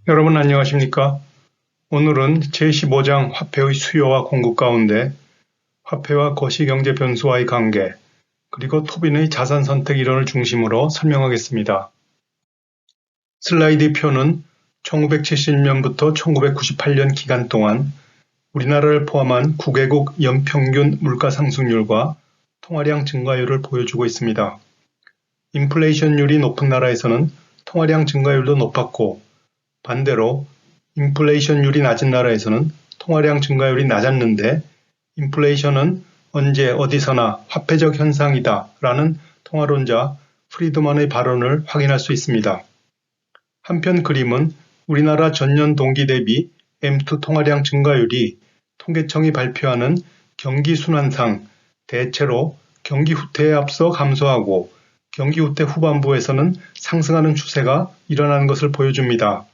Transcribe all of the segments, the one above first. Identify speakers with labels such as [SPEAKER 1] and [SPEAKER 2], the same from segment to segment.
[SPEAKER 1] 여러분 안녕하십니까? 오늘은 제15장 화폐의 수요와 공급 가운데 화폐와 거시경제 변수와의 관계, 그리고 토빈의 자산 선택 이론을 중심으로 설명하겠습니다. 슬라이드 표는 1970년부터 1998년 기간 동안 우리나라를 포함한 9개국 연평균 물가 상승률과 통화량 증가율을 보여주고 있습니다. 인플레이션율이 높은 나라에서는 통화량 증가율도 높았고, 반대로 인플레이션율이 낮은 나라에서는 통화량 증가율이 낮았는데, 인플레이션은 언제 어디서나 화폐적 현상이다 라는 통화론자 프리드먼의 발언을 확인할 수 있습니다. 한편 그림은 우리나라 전년 동기 대비 M2 통화량 증가율이 통계청이 발표하는 경기 순환상 대체로 경기 후퇴에 앞서 감소하고 경기 후퇴 후반부에서는 상승하는 추세가 일어나는 것을 보여줍니다.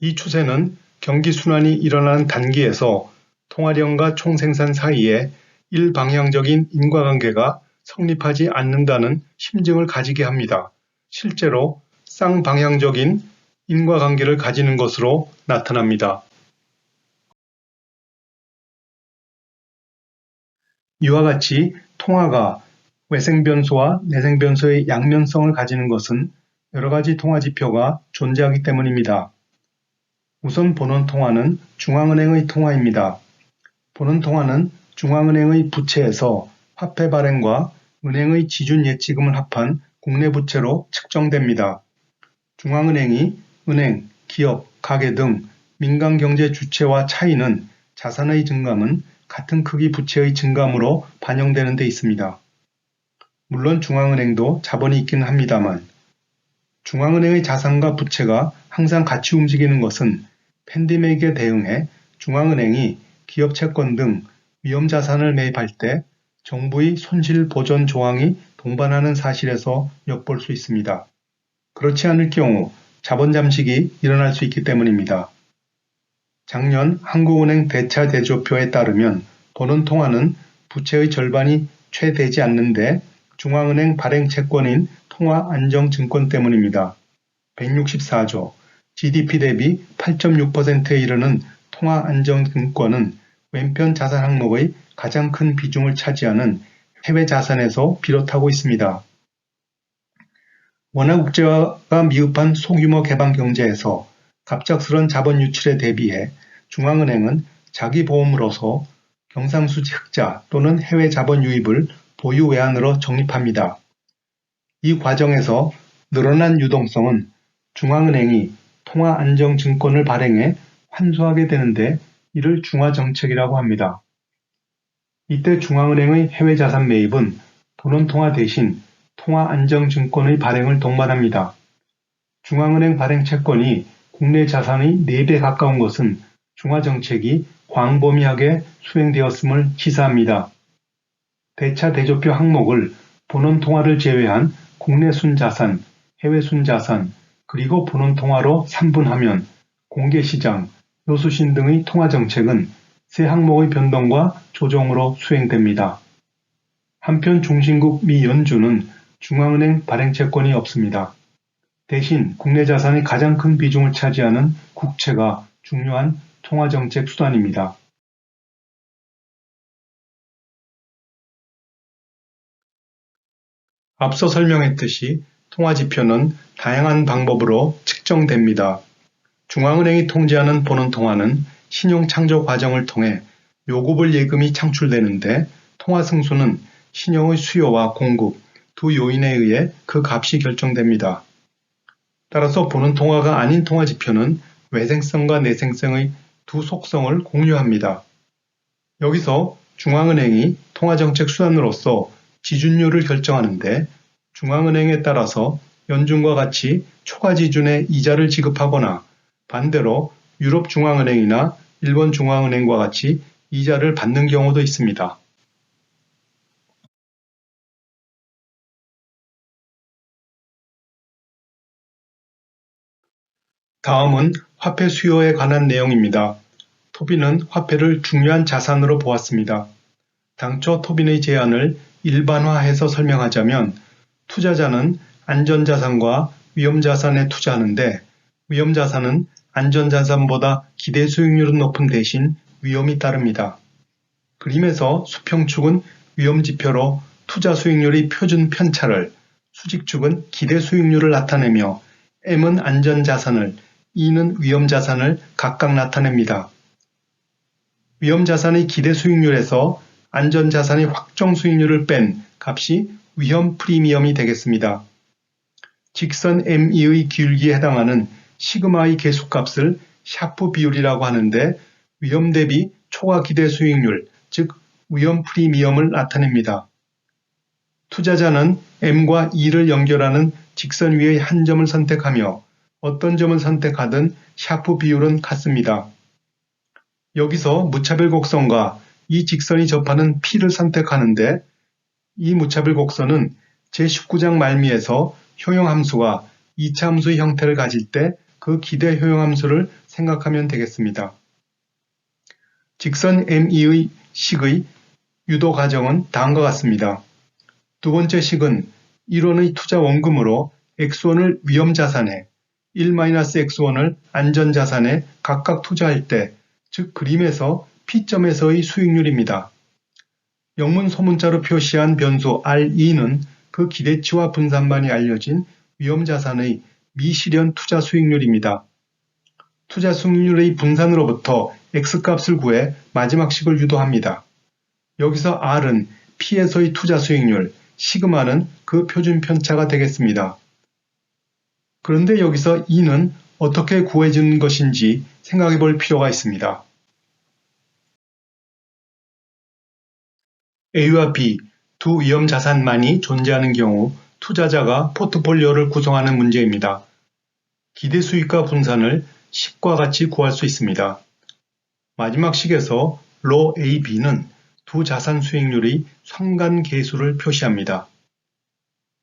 [SPEAKER 1] 이 추세는 경기 순환이 일어나는 단기에서 통화량과 총생산 사이에 일방향적인 인과관계가 성립하지 않는다는 심증을 가지게 합니다. 실제로 쌍방향적인 인과관계를 가지는 것으로 나타납니다. 이와 같이 통화가 외생변수와 내생변수의 양면성을 가지는 것은 여러 가지 통화지표가 존재하기 때문입니다. 우선 본원통화는 중앙은행의 통화입니다. 본원통화는 중앙은행의 부채에서 화폐 발행과 은행의 지준 예치금을 합한 국내 부채로 측정됩니다. 중앙은행이 은행, 기업, 가계 등 민간경제 주체와 차이는 자산의 증감은 같은 크기 부채의 증감으로 반영되는 데 있습니다. 물론 중앙은행도 자본이 있기는 합니다만, 중앙은행의 자산과 부채가 항상 같이 움직이는 것은 팬데믹에 대응해 중앙은행이 기업 채권 등 위험자산을 매입할 때 정부의 손실보전 조항이 동반하는 사실에서 엿볼 수 있습니다. 그렇지 않을 경우 자본 잠식이 일어날 수 있기 때문입니다. 작년 한국은행 대차 대조표에 따르면 본원통화는 부채의 절반이 채 되지 않는데 중앙은행 발행 채권인 통화안정증권 때문입니다. 164조, GDP 대비 8.6%에 이르는 통화안정증권은 왼편 자산 항목의 가장 큰 비중을 차지하는 해외 자산에서 비롯하고 있습니다. 원화 국제화가 미흡한 소규모 개방 경제에서 갑작스런 자본 유출에 대비해 중앙은행은 자기 보험으로서 경상수지 흑자 또는 해외 자본 유입을 보유 외환으로 적립합니다. 이 과정에서 늘어난 유동성은 중앙은행이 통화안정증권을 발행해 환수하게 되는데 이를 중화정책이라고 합니다. 이때 중앙은행의 해외 자산 매입은 본원통화 대신 통화안정증권의 발행을 동반합니다. 중앙은행 발행 채권이 국내 자산의 4배 가까운 것은 중화정책이 광범위하게 수행되었음을 시사합니다. 대차 대조표 항목을 본원통화를 제외한 국내 순자산, 해외 순자산, 그리고 본원통화로 3분하면 공개시장, 요수신 등의 통화정책은 세 항목의 변동과 조정으로 수행됩니다. 한편 중심국 미 연준은 중앙은행 발행채권이 없습니다. 대신 국내 자산의 가장 큰 비중을 차지하는 국채가 중요한 통화정책 수단입니다. 앞서 설명했듯이 통화지표는 다양한 방법으로 측정됩니다. 중앙은행이 통제하는 본원통화는 신용창조 과정을 통해 요구불 예금이 창출되는데 통화승수는 신용의 수요와 공급 두 요인에 의해 그 값이 결정됩니다. 따라서 본원통화가 아닌 통화지표는 외생성과 내생성의 두 속성을 공유합니다. 여기서 중앙은행이 통화정책 수단으로서 지준율을 결정하는데 중앙은행에 따라서 연준과 같이 초과지준의 이자를 지급하거나 반대로 유럽중앙은행이나 일본중앙은행과 같이 이자를 받는 경우도 있습니다. 다음은 화폐 수요에 관한 내용입니다. 토빈은 화폐를 중요한 자산으로 보았습니다. 당초 토빈의 제안을 일반화해서 설명하자면 투자자는 안전자산과 위험자산에 투자하는데 위험자산은 안전자산보다 기대 수익률은 높은 대신 위험이 따릅니다. 그림에서 수평축은 위험지표로 투자 수익률의 표준 편차를, 수직축은 기대 수익률을 나타내며 M은 안전자산을, E는 위험자산을 각각 나타냅니다. 위험자산의 기대 수익률에서 안전자산의 확정 수익률을 뺀 값이 위험 프리미엄이 되겠습니다. 직선 ME의 기울기에 해당하는 시그마의 계수값을 샤프 비율이라고 하는데 위험 대비 초과 기대 수익률, 즉 위험 프리미엄을 나타냅니다. 투자자는 M과 E를 연결하는 직선 위의 한 점을 선택하며 어떤 점을 선택하든 샤프 비율은 같습니다. 여기서 무차별 곡선과 이 직선이 접하는 P를 선택하는데 이 무차별 곡선은 제19장 말미에서 효용함수가 2차 함수의 형태를 가질 때 그 기대 효용함수를 생각하면 되겠습니다. 직선 ME의 식의 유도 과정은 다음과 같습니다. 두 번째 식은 1원의 투자 원금으로 X1을 위험자산에 1-X1을 안전자산에 각각 투자할 때, 즉 그림에서 P점에서의 수익률입니다. 영문 소문자로 표시한 변수 RE는 그 기대치와 분산반이 알려진 위험자산의 미실현 투자 수익률입니다. 투자 수익률의 분산으로부터 X값을 구해 마지막 식을 유도합니다. 여기서 R은 P에서의 투자 수익률, 시그마는 그 표준 편차가 되겠습니다. 그런데 여기서 E는 어떻게 구해지는 것인지 생각해 볼 필요가 있습니다. A와 B 두 위험자산만이 존재하는 경우 투자자가 포트폴리오를 구성하는 문제입니다. 기대 수익과 분산을 식과 같이 구할 수 있습니다. 마지막 식에서 로 AB는 두 자산 수익률의 상관계수를 표시합니다.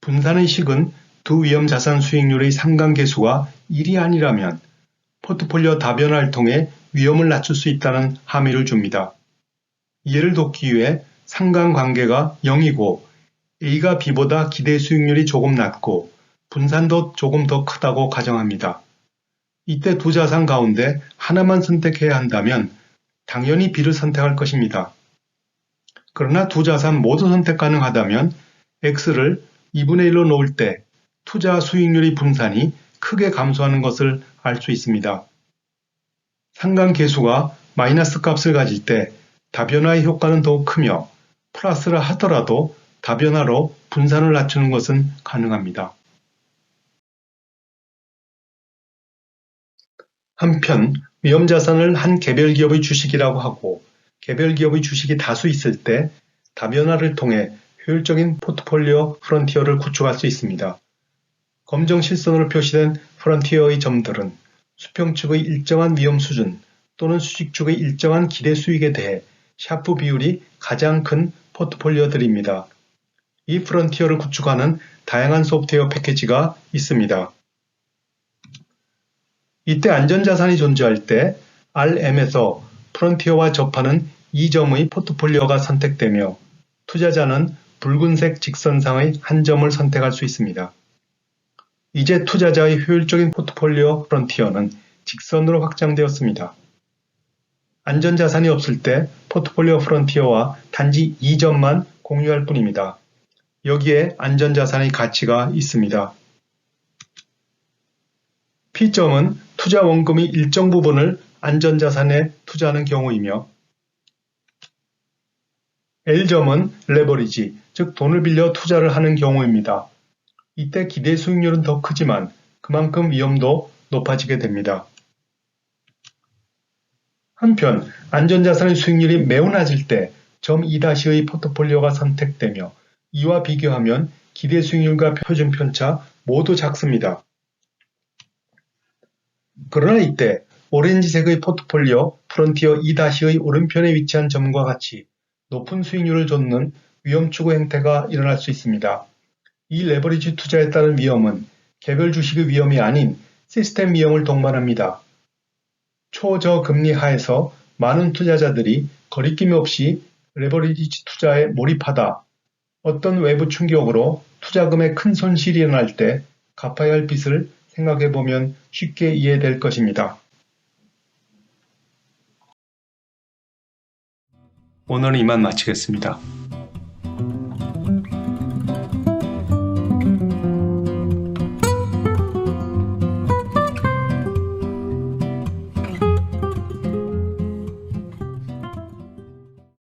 [SPEAKER 1] 분산의 식은 두 위험자산 수익률의 상관계수가 1이 아니라면 포트폴리오 다변화를 통해 위험을 낮출 수 있다는 함의를 줍니다. 이해를 돕기 위해 상관관계가 0이고 A가 B보다 기대 수익률이 조금 낮고 분산도 조금 더 크다고 가정합니다. 이때 두 자산 가운데 하나만 선택해야 한다면 당연히 B를 선택할 것입니다. 그러나 두 자산 모두 선택 가능하다면 X를 2분의 1로 놓을 때 투자 수익률의 분산이 크게 감소하는 것을 알 수 있습니다. 상관계수가 마이너스 값을 가질 때 다변화의 효과는 더욱 크며 플러스를 하더라도 다변화로 분산을 낮추는 것은 가능합니다. 한편 위험자산을 한 개별 기업의 주식이라고 하고 개별 기업의 주식이 다수 있을 때 다변화를 통해 효율적인 포트폴리오 프론티어를 구축할 수 있습니다. 검정 실선으로 표시된 프론티어의 점들은 수평축의 일정한 위험 수준 또는 수직축의 일정한 기대 수익에 대해 샤프 비율이 가장 큰 포트폴리오들입니다. 이 프론티어를 구축하는 다양한 소프트웨어 패키지가 있습니다. 이때 안전자산이 존재할 때 RM에서 프론티어와 접하는 이 점의 포트폴리오가 선택되며 투자자는 붉은색 직선상의 한 점을 선택할 수 있습니다. 이제 투자자의 효율적인 포트폴리오 프론티어는 직선으로 확장되었습니다. 안전자산이 없을 때 포트폴리오 프론티어와 단지 이 점만 공유할 뿐입니다. 여기에 안전자산의 가치가 있습니다. P점은 투자 원금의 일정 부분을 안전자산에 투자하는 경우이며 L점은 레버리지, 즉 돈을 빌려 투자를 하는 경우입니다. 이때 기대 수익률은 더 크지만 그만큼 위험도 높아지게 됩니다. 한편 안전자산의 수익률이 매우 낮을 때 점 2-의 포트폴리오가 선택되며 이와 비교하면 기대 수익률과 표준 편차 모두 작습니다. 그러나 이때 오렌지색의 포트폴리오 프론티어 2-의 오른편에 위치한 점과 같이 높은 수익률을 좇는 위험추구 행태가 일어날 수 있습니다. 이 레버리지 투자에 따른 위험은 개별 주식의 위험이 아닌 시스템 위험을 동반합니다. 초저금리 하에서 많은 투자자들이 거리낌 없이 레버리지 투자에 몰입하다 어떤 외부 충격으로 투자금에 큰 손실이 일어날 때 갚아야 할 빚을 생각해 보면 쉽게 이해될 것입니다. 오늘은 이만 마치겠습니다.